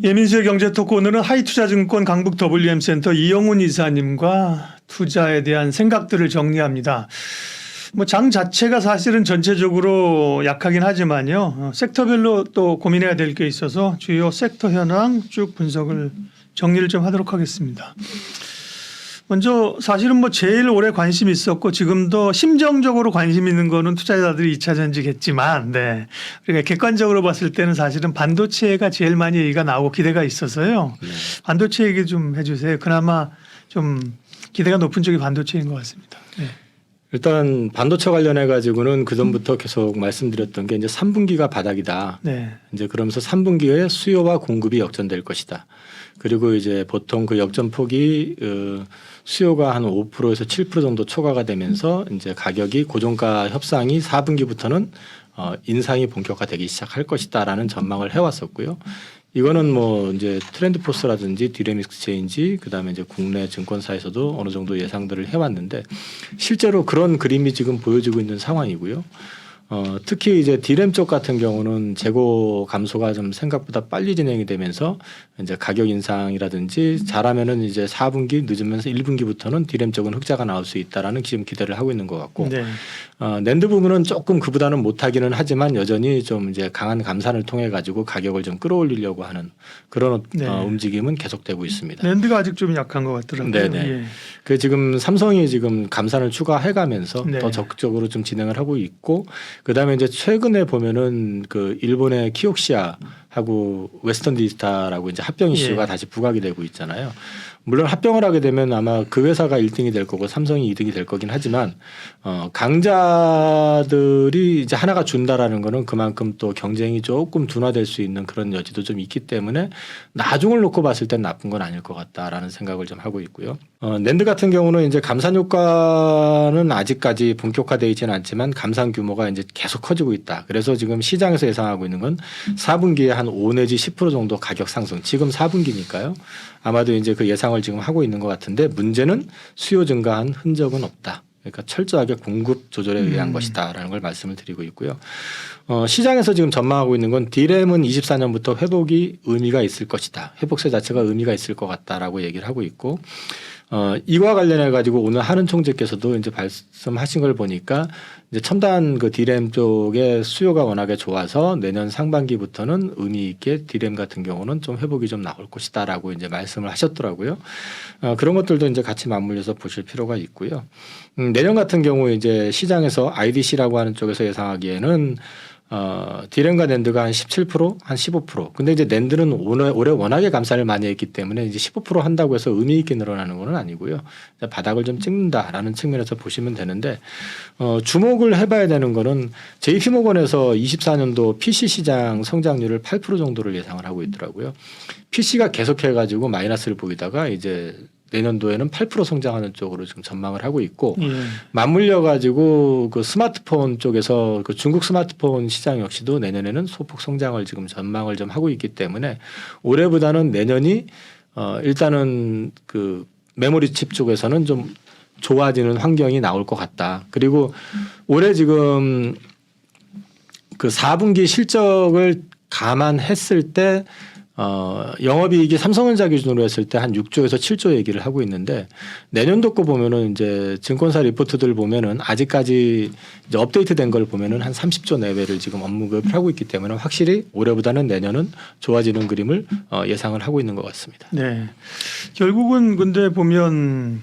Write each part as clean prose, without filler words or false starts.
예민수의 경제토크 오늘은 하이투자증권 강북 WM센터 이영훈 이사님과 투자에 대한 생각들을 정리합니다. 뭐 장 자체가 사실은 전체적으로 약하긴 하지만요. 섹터별로 또 고민해야 될 게 있어서 주요 섹터 현황 쭉 분석을 정리를 좀 하도록 하겠습니다. 먼저 사실은 뭐 제일 오래 관심이 있었고 지금도 심정적으로 관심 있는 거는 투자자들이 2차 전지겠지만 네. 우리가 객관적으로 봤을 때는 사실은 반도체가 제일 많이 얘기가 나오고 기대가 있어서요. 네. 반도체 얘기 좀 해 주세요. 그나마 좀 기대가 높은 쪽이 반도체인 것 같습니다. 네. 일단 반도체 관련해 가지고는 그 전부터 계속 말씀드렸던 게 이제 3분기가 바닥이다. 네. 이제 그러면서 3분기에 수요와 공급이 역전될 것이다. 그리고 이제 보통 그 역전폭이 수요가 한 5%에서 7% 정도 초과가 되면서 이제 가격이 고종가 협상이 4분기부터는 인상이 본격화되기 시작할 것이다라는 전망을 해왔었고요. 이거는 뭐 이제 트렌드포스라든지 디램 익스체인지 그다음에 이제 국내 증권사에서도 어느 정도 예상들을 해왔는데 실제로 그런 그림이 지금 보여지고 있는 상황이고요. 특히 이제 디램 쪽 같은 경우는 재고 감소가 좀 생각보다 빨리 진행이 되면서 이제 가격 인상이라든지 잘하면은 이제 4분기 늦으면서 1분기부터는 디램 쪽은 흑자가 나올 수 있다라는 지금 기대를 하고 있는 것 같고 네. 낸드 부분은 조금 그보다는 못하기는 하지만 여전히 좀 이제 강한 감산을 통해 가지고 가격을 좀 끌어올리려고 하는 그런 네. 움직임은 계속되고 있습니다. 랜드가 아직 좀 약한 것 같더라고요. 네네. 예. 그 지금 삼성이 지금 감산을 추가해가면서 네. 더 적극적으로 좀 진행을 하고 있고 그다음에 이제 최근에 보면은 그 일본의 키옥시아하고 웨스턴 디지타라고 이제 합병 이슈가 예. 다시 부각이 되고 있잖아요. 물론 합병을 하게 되면 아마 그 회사가 1등이 될 거고 삼성이 2등이 될 거긴 하지만 강자들이 이제 하나가 준다라는 거는 그만큼 또 경쟁이 조금 둔화될 수 있는 그런 여지도 좀 있기 때문에 나중을 놓고 봤을 땐 나쁜 건 아닐 것 같다라는 생각을 좀 하고 있고요. 낸드 같은 경우는 이제 감산 효과는 아직까지 본격화되어 있지는 않지만 감산 규모가 이제 계속 커지고 있다. 그래서 지금 시장에서 예상하고 있는 건 4분기에 한 5 내지 10% 정도 가격 상승. 지금 4분기니까요. 아마도 이제 그 예상을 지금 하고 있는 것 같은데 문제는 수요 증가한 흔적은 없다. 그러니까 철저하게 공급 조절에 의한 것이다라는 걸 말씀을 드리고 있고요. 시장에서 지금 전망하고 있는 건 디램은 24년부터 회복이 의미가 있을 것이다. 회복세 자체가 의미가 있을 것 같다라고 얘기를 하고 있고 이와 관련해 가지고 오늘 하는 총재께서도 이제 말씀하신 걸 보니까 이제 첨단 그 디램 쪽에 수요가 워낙에 좋아서 내년 상반기부터는 의미 있게 디램 같은 경우는 좀 회복이 좀 나올 것이다라고 이제 말씀을 하셨더라고요. 그런 것들도 이제 같이 맞물려서 보실 필요가 있고요. 내년 같은 경우에 이제 시장에서 IDC라고 하는 쪽에서 예상하기에는 디램과 낸드가 한 17%, 한 15%. 근데 이제 낸드는 올해 워낙에 감산을 많이 했기 때문에 이제 15% 한다고 해서 의미 있게 늘어나는 건 아니고요. 바닥을 좀 찍는다라는 측면에서 보시면 되는데 주목을 해봐야 되는 거는 JP모건에서 24년도 PC 시장 성장률을 8% 정도를 예상을 하고 있더라고요. PC가 계속해가지고 마이너스를 보이다가 이제 내년도에는 8% 성장하는 쪽으로 지금 전망을 하고 있고 맞물려 가지고 그 스마트폰 쪽에서 그 중국 스마트폰 시장 역시도 내년에는 소폭 성장을 지금 전망을 좀 하고 있기 때문에 올해보다는 내년이 일단은 그 메모리 칩 쪽에서는 좀 좋아지는 환경이 나올 것 같다. 그리고 올해 지금 그 4분기 실적을 감안했을 때 영업이익이 삼성전자 기준으로 했을 때 한 6조에서 7조 얘기를 하고 있는데 내년도 거 보면은 이제 증권사 리포트들 보면은 아직까지 이제 업데이트된 걸 보면은 한 30조 내외를 지금 언급을 하고 있기 때문에 확실히 올해보다는 내년은 좋아지는 그림을 예상을 하고 있는 것 같습니다. 네. 결국은 근데 보면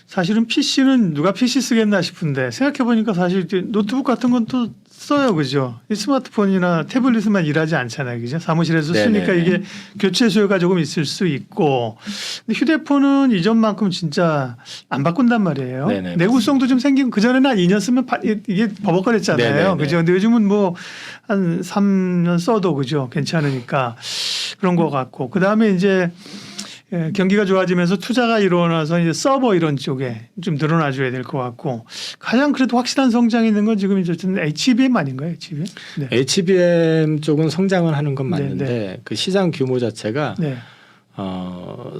사실은 PC는 누가 PC 쓰겠나 싶은데 생각해 보니까 사실 노트북 같은 건 또 써요, 그죠? 이 스마트폰이나 태블릿만 일하지 않잖아요, 그죠? 사무실에서 쓰니까 이게 교체 수요가 조금 있을 수 있고, 근데 휴대폰은 이전만큼 진짜 안 바꾼단 말이에요. 네네, 내구성도 좀 생기고 그 전에는 한 2년 쓰면 이게 버벅거렸잖아요, 네네네. 그죠? 근데 요즘은 뭐 한 3년 써도 그죠? 괜찮으니까 그런 것 같고, 그 다음에 이제 경기가 좋아지면서 투자가 일어나서 이제 서버 이런 쪽에 좀 늘어나줘야 될 것 같고 가장 그래도 확실한 성장이 있는 건 지금 이제 HBM 아닌가요? HBM? 네. HBM 쪽은 성장을 하는 건 맞는데 네. 그 시장 규모 자체가 네.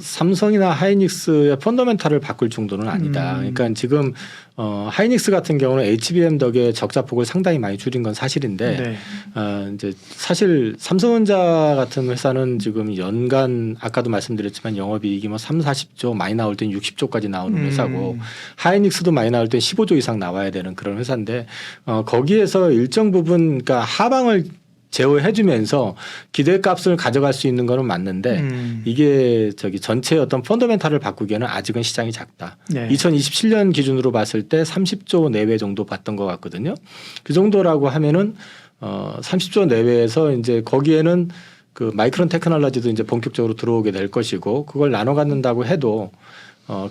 삼성이나 하이닉스의 펀더멘탈을 바꿀 정도는 아니다. 그러니까 지금 하이닉스 같은 경우는 HBM 덕에 적자폭을 상당히 많이 줄인 건 사실인데 네. 이제 사실 삼성전자 같은 회사는 지금 연간 아까도 말씀드렸지만 영업이익이 뭐 3, 40조 많이 나올 땐 60조까지 나오는 회사고 하이닉스도 많이 나올 땐 15조 이상 나와야 되는 그런 회사인데 거기에서 일정 부분 그러니까 하방을 제어해주면서 기대값을 가져갈 수 있는 거는 맞는데 이게 저기 전체 어떤 펀더멘탈을 바꾸기에는 아직은 시장이 작다. 네. 2027년 기준으로 봤을 때 30조 내외 정도 봤던 것 같거든요. 그 정도라고 하면은 30조 내외에서 이제 거기에는 그 마이크론 테크놀로지도 이제 본격적으로 들어오게 될 것이고 그걸 나눠 갖는다고 해도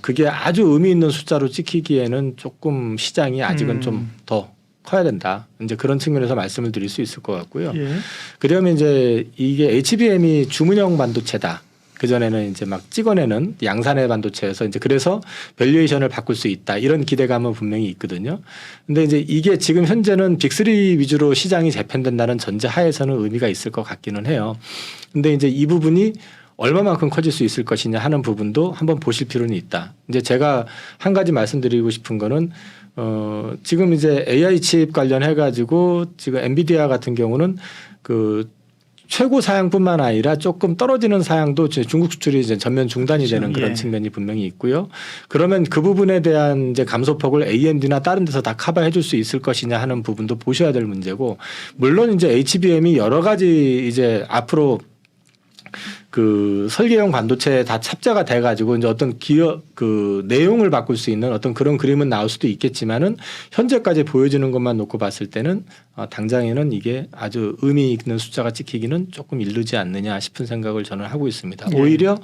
그게 아주 의미 있는 숫자로 찍히기에는 조금 시장이 아직은 좀 더 커야 된다. 이제 그런 측면에서 말씀을 드릴 수 있을 것 같고요. 예. 그러면 이제 이게 HBM이 주문형 반도체다. 그 전에는 이제 막 찍어내는 양산의 반도체여서 이제 그래서 밸류에이션을 바꿀 수 있다. 이런 기대감은 분명히 있거든요. 근데 이제 이게 지금 현재는 빅3 위주로 시장이 재편된다는 전제 하에서는 의미가 있을 것 같기는 해요. 근데 이제 이 부분이 얼마만큼 커질 수 있을 것이냐 하는 부분도 한번 보실 필요는 있다. 이제 제가 한 가지 말씀드리고 싶은 거는 지금 이제 AI 칩 관련해 가지고 지금 엔비디아 같은 경우는 그 최고 사양뿐만 아니라 조금 떨어지는 사양도 중국 수출이 이제 전면 중단이 되는 그런 예. 측면이 분명히 있고요. 그러면 그 부분에 대한 이제 감소폭을 AMD나 다른 데서 다 커버해 줄 수 있을 것이냐 하는 부분도 보셔야 될 문제고 물론 이제 HBM이 여러 가지 이제 앞으로 그 설계형 반도체에 다 탑재가 돼 가지고 이제 어떤 기업 그 내용을 바꿀 수 있는 어떤 그런 그림은 나올 수도 있겠지만은 현재까지 보여지는 것만 놓고 봤을 때는 당장에는 이게 아주 의미 있는 숫자가 찍히기는 조금 이르지 않느냐 싶은 생각을 저는 하고 있습니다. 예. 오히려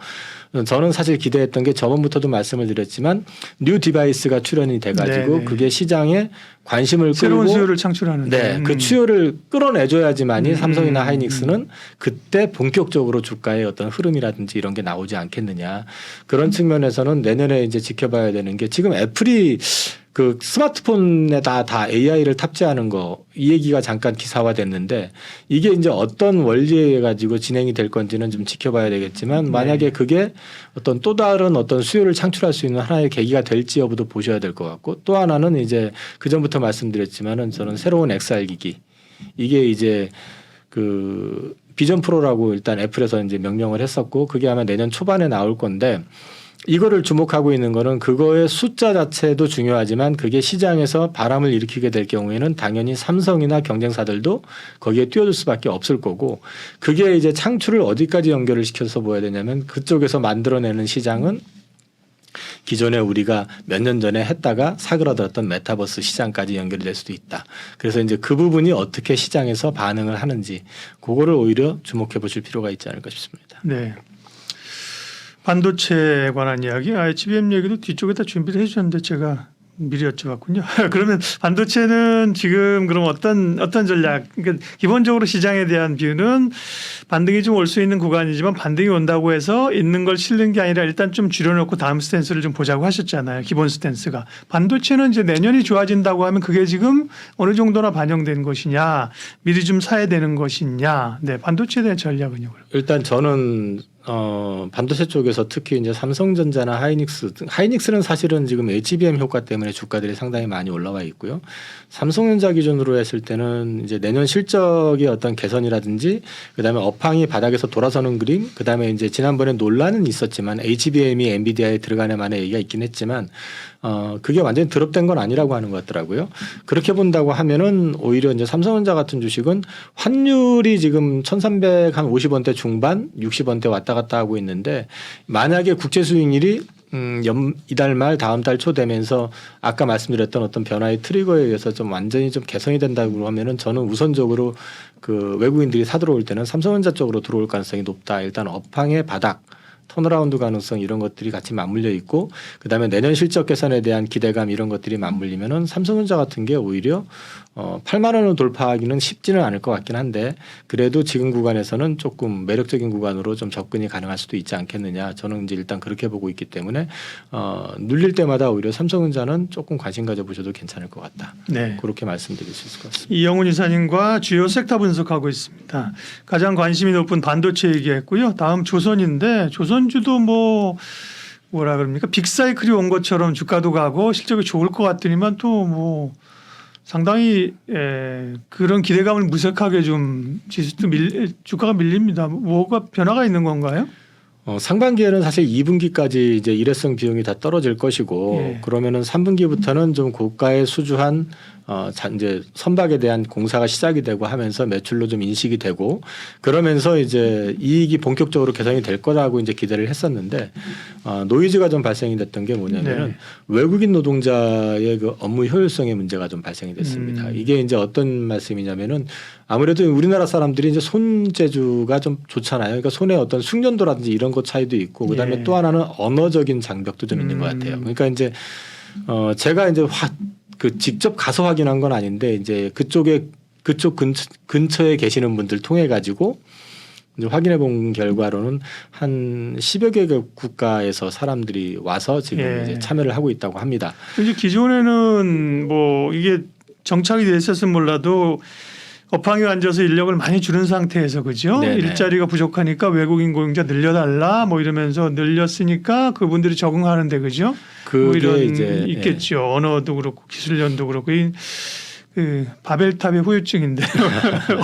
저는 사실 기대했던 게 저번부터도 말씀을 드렸지만 뉴 디바이스가 출현이 돼 가지고 네네. 그게 시장에 관심을 새로운 끌고 수요를 창출하는. 네, 그 수요를 끌어내줘야지만이 삼성이나 하이닉스는 그때 본격적으로 주가의 어떤 흐름이라든지 이런 게 나오지 않겠느냐 그런 측면에서는 내년에 이제 지켜봐야 되는 게 지금 애플이 그 스마트폰에다 다 AI를 탑재하는 거 이 얘기가 잠깐 기사화됐는데 이게 이제 어떤 원리에 가지고 진행이 될 건지는 좀 지켜봐야 되겠지만 만약에 그게 어떤 또 다른 어떤 수요를 창출할 수 있는 하나의 계기가 될지 여부도 보셔야 될 것 같고 또 하나는 이제 그 전부터 말씀드렸지만은 저는 새로운 XR 기기 이게 이제 그 비전 프로라고 일단 애플에서 이제 명명을 했었고 그게 아마 내년 초반에 나올 건데 이거를 주목하고 있는 거는 그거의 숫자 자체도 중요하지만 그게 시장에서 바람을 일으키게 될 경우에는 당연히 삼성이나 경쟁사들도 거기에 뛰어들 수밖에 없을 거고 그게 이제 창출을 어디까지 연결을 시켜서 보여야 되냐면 그쪽에서 만들어내는 시장은 기존에 우리가 몇 년 전에 했다가 사그라들었던 메타버스 시장까지 연결이 될 수도 있다. 그래서 이제 그 부분이 어떻게 시장에서 반응을 하는지 그거를 오히려 주목해 보실 필요가 있지 않을까 싶습니다. 네. 반도체에 관한 이야기, HBM 얘기도 뒤쪽에다 준비를 해주셨는데 제가 미리 여쭤봤군요. 그러면 반도체는 지금 그럼 어떤 전략? 그러니까 기본적으로 시장에 대한 뷰는 반등이 좀 올 수 있는 구간이지만 반등이 온다고 해서 있는 걸 실는 게 아니라 일단 좀 줄여놓고 다음 스탠스를 좀 보자고 하셨잖아요. 기본 스탠스가. 반도체는 이제 내년이 좋아진다고 하면 그게 지금 어느 정도나 반영된 것이냐, 미리 좀 사야 되는 것이냐. 네, 반도체에 대한 전략은요. 일단 저는 반도체 쪽에서 특히 이제 삼성전자나 하이닉스는 사실은 지금 HBM 효과 때문에 주가들이 상당히 많이 올라와 있고요. 삼성전자 기준으로 했을 때는 이제 내년 실적의 어떤 개선이라든지 그다음에 업황이 바닥에서 돌아서는 그림, 그다음에 이제 지난번에 논란은 있었지만 HBM이 엔비디아에 들어가는 만의 얘기가 있긴 했지만 그게 완전히 드롭된 건 아니라고 하는 것 같더라고요. 그렇게 본다고 하면은 오히려 이제 삼성전자 같은 주식은 환율이 지금 1,350원대 중반, 60원대 왔다 갔다 하고 있는데 만약에 국제 수익률이 이달 말 다음 달 초 되면서 아까 말씀드렸던 어떤 변화의 트리거에 의해서 좀 완전히 좀 개선이 된다고 하면은 저는 우선적으로 그 외국인들이 사들어올 때는 삼성전자 쪽으로 들어올 가능성이 높다. 일단 업황의 바닥. 턴어라운드 가능성 이런 것들이 같이 맞물려 있고 그다음에 내년 실적 개선에 대한 기대감 이런 것들이 맞물리면은 삼성전자 같은 게 오히려 8만 원을 돌파하기는 쉽지는 않을 것 같긴 한데 그래도 지금 구간에서는 조금 매력적인 구간으로 좀 접근이 가능할 수도 있지 않겠느냐 저는 이제 일단 그렇게 보고 있기 때문에 눌릴 때마다 오히려 삼성전자는 조금 관심 가져보셔도 괜찮을 것 같다. 네. 그렇게 말씀드릴 수 있을 것 같습니다. 이영훈 이사님과 주요 섹터 분석하고 있습니다. 가장 관심이 높은 반도체 얘기했고요. 다음 조선인데 조선이 대선주도 뭐라 그럽니까? 빅사이클이 온 것처럼 주가도 가고 실적이 좋을 것 같더니만 또 뭐 상당히 그런 기대감을 무색하게 좀 지수도 주가가 밀립니다. 뭐가 변화가 있는 건가요? 상반기에는 사실 2분기까지 이제 일회성 비용이 다 떨어질 것이고 예. 그러면은 3분기부터는 좀 고가에 수주한 이제 선박에 대한 공사가 시작이 되고 하면서 매출로 좀 인식이 되고 그러면서 이제 이익이 본격적으로 개선이 될 거라고 이제 기대를 했었는데 노이즈가 좀 발생이 됐던 게 뭐냐면은 네. 외국인 노동자의 그 업무 효율성의 문제가 좀 발생이 됐습니다. 이게 이제 어떤 말씀이냐면은 아무래도 우리나라 사람들이 이제 손재주가 좀 좋잖아요. 그러니까 손에 어떤 숙련도라든지 이런 것 차이도 있고 그다음에 예. 또 하나는 언어적인 장벽도 좀 있는 것 같아요. 그러니까 이제 제가 이제 직접 가서 확인한 건 아닌데 이제 그쪽 근처에 계시는 분들 통해 가지고 이제 확인해 본 결과로는 한 10여 개 국가에서 사람들이 와서 지금 예. 이제 참여를 하고 있다고 합니다. 이제 기존에는 뭐 이게 정착이 돼 있었으면 몰라도 업황에 앉아서 인력을 많이 줄은 상태에서 그죠? 네네. 일자리가 부족하니까 외국인 고용자 늘려달라 뭐 이러면서 늘렸으니까 그분들이 적응하는데 그죠? 뭐 그게 이런 이제 있겠죠. 언어도 그렇고 기술련도 그렇고 그 바벨탑의 후유증인데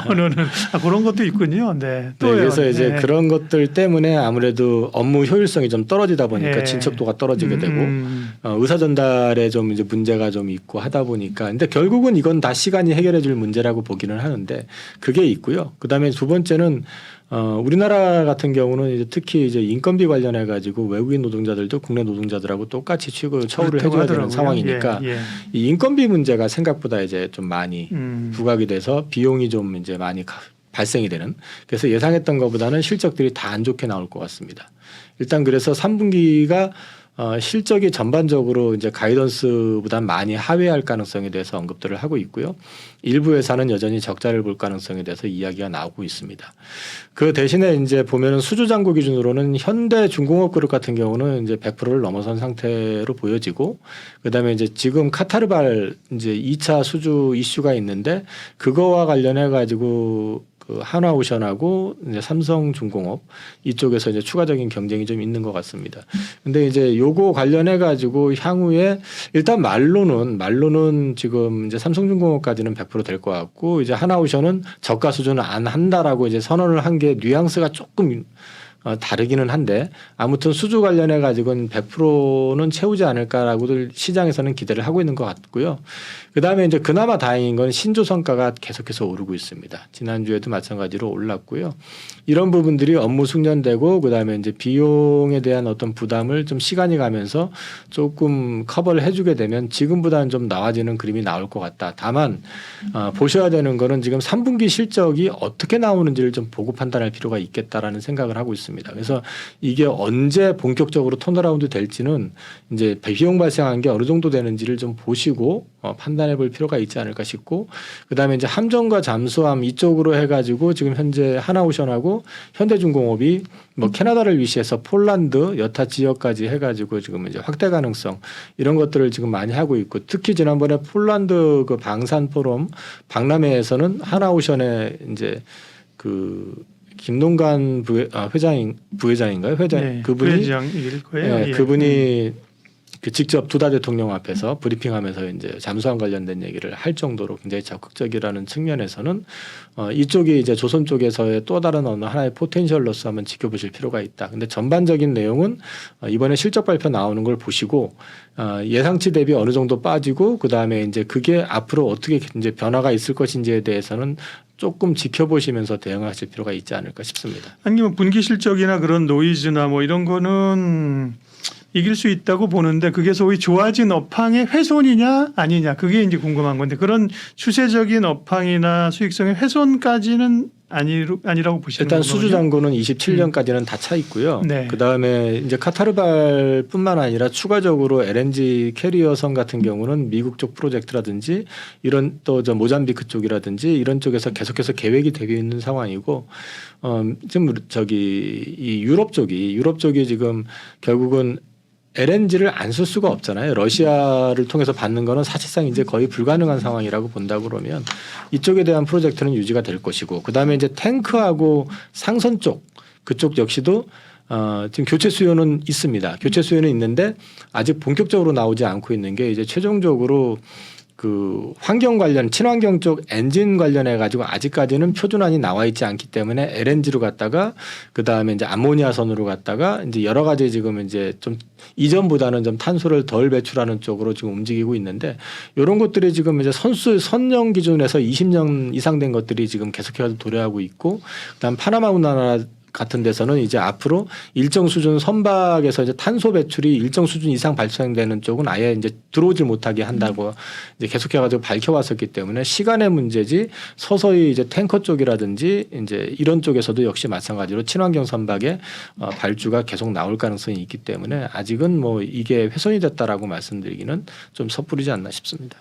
언어는 그런 것도 있군요. 네. 네, 그래서 이제 네. 그런 것들 때문에 아무래도 업무 효율성이 좀 떨어지다 보니까 예. 진척도가 떨어지게 되고 의사 전달에 좀 이제 문제가 좀 있고 하다 보니까 근데 결국은 이건 다 시간이 해결해 줄 문제라고 보기는 하는데 그게 있고요. 그다음에 두 번째는 우리나라 같은 경우는 이제 특히 이제 인건비 관련해 가지고 외국인 노동자들도 국내 노동자들하고 똑같이 처우를 그렇다고 해줘야 되는 하더라고요. 상황이니까 예, 예. 이 인건비 문제가 생각보다 이제 좀 많이 부각이 돼서 비용이 좀 이제 많이 발생이 되는 그래서 예상했던 것보다는 실적들이 다 안 좋게 나올 것 같습니다. 일단 그래서 3분기가 실적이 전반적으로 이제 가이던스보다 많이 하회할 가능성에 대해서 언급들을 하고 있고요. 일부 회사는 여전히 적자를 볼 가능성에 대해서 이야기가 나오고 있습니다. 그 대신에 이제 보면은 수주잔고 기준으로는 현대중공업그룹 같은 경우는 이제 100%를 넘어선 상태로 보여지고 그다음에 이제 지금 카타르발 이제 2차 수주 이슈가 있는데 그거와 관련해 가지고 그 한화오션하고 이제 삼성중공업 이쪽에서 이제 추가적인 경쟁이 좀 있는 것 같습니다. 근데 이제 요거 관련해 가지고 향후에 일단 말로는 지금 이제 삼성중공업까지는 100% 될 것 같고 이제 한화오션은 저가 수준을 안 한다라고 이제 선언을 한 게 뉘앙스가 조금 다르기는 한데 아무튼 수주 관련해 가지고는 100%는 채우지 않을까라고들 시장에서는 기대를 하고 있는 것 같고요. 그다음에 이제 그나마 다행인 건 신조 성과가 계속해서 오르고 있습니다. 지난주에도 마찬가지로 올랐고요. 이런 부분들이 업무 숙련되고 그다음에 이제 비용에 대한 어떤 부담을 좀 시간이 가면서 조금 커버를 해주게 되면 지금보다는 좀 나아지는 그림이 나올 것 같다. 다만 보셔야 되는 거는 지금 3분기 실적이 어떻게 나오는지를 좀 보고 판단할 필요가 있겠다라는 생각을 하고 있습니다. 그래서 이게 언제 본격적으로 턴어라운드 될지는 이제 비용 발생한 게 어느 정도 되는지를 좀 보시고 판단해 볼 필요가 있지 않을까 싶고 그다음에 이제 함정과 잠수함 이쪽으로 해가지고 지금 현재 하나오션하고 현대중공업이 뭐 캐나다를 위시해서 폴란드 여타 지역까지 해가지고 지금 이제 확대 가능성 이런 것들을 지금 많이 하고 있고 특히 지난번에 폴란드 그 방산 포럼 박람회에서는 하나오션의 이제 그 김동관 부회장인가요? 네, 그분이 부회장일 거예요. 네, 예. 그분이 그 직접 두다 대통령 앞에서 브리핑하면서 이제 잠수함 관련된 얘기를 할 정도로 굉장히 적극적이라는 측면에서는 이쪽이 이제 조선 쪽에서의 또 다른 어느 하나의 포텐셜로서 한번 지켜보실 필요가 있다. 근데 전반적인 내용은 이번에 실적 발표 나오는 걸 보시고 예상치 대비 어느 정도 빠지고 그 다음에 이제 그게 앞으로 어떻게 이제 변화가 있을 것인지에 대해서는 조금 지켜보시면서 대응하실 필요가 있지 않을까 싶습니다. 아니면 분기 실적이나 그런 노이즈나 뭐 이런 거는 이길 수 있다고 보는데 그게 소위 좋아진 업황의 훼손이냐 아니냐 그게 이제 궁금한 건데 그런 추세적인 업황이나 수익성의 훼손까지는 아니라고 보시는 일단 거군요. 수주 잔고는 27년까지는 다 차 있고요. 네. 그다음에 이제 카타르발뿐만 아니라 추가적으로 LNG 캐리어선 같은 경우는 미국 쪽 프로젝트라든지 이런 또 저 모잠비크 쪽이라든지 이런 쪽에서 계속해서 계획이 되고 있는 상황이고 지금 이 유럽 쪽이 지금 결국은 LNG를 안 쓸 수가 없잖아요. 러시아를 통해서 받는 거는 사실상 이제 거의 불가능한 상황이라고 본다 그러면 이쪽에 대한 프로젝트는 유지가 될 것이고 그다음에 이제 탱크하고 상선 쪽 그쪽 역시도 지금 교체 수요는 있습니다. 교체 수요는 있는데 아직 본격적으로 나오지 않고 있는 게 이제 최종적으로 그 환경 관련 친환경 쪽 엔진 관련해 가지고 아직까지는 표준안이 나와 있지 않기 때문에 LNG로 갔다가 그 다음에 이제 암모니아선으로 갔다가 이제 여러 가지 지금 이제 좀 이전보다는 좀 탄소를 덜 배출하는 쪽으로 지금 움직이고 있는데 이런 것들이 지금 이제 선령 기준에서 20년 이상 된 것들이 지금 계속해서 도래하고 있고 그다음 파나마 운하나 같은 데서는 이제 앞으로 일정 수준 선박에서 이제 탄소 배출이 일정 수준 이상 발생되는 쪽은 아예 이제 들어오질 못하게 한다고 이제 계속해가지고 밝혀왔었기 때문에 시간의 문제지 서서히 이제 탱커 쪽이라든지 이제 이런 쪽에서도 역시 마찬가지로 친환경 선박의 발주가 계속 나올 가능성이 있기 때문에 아직은 뭐 이게 훼손이 됐다라고 말씀드리기는 좀 섣부르지 않나 싶습니다.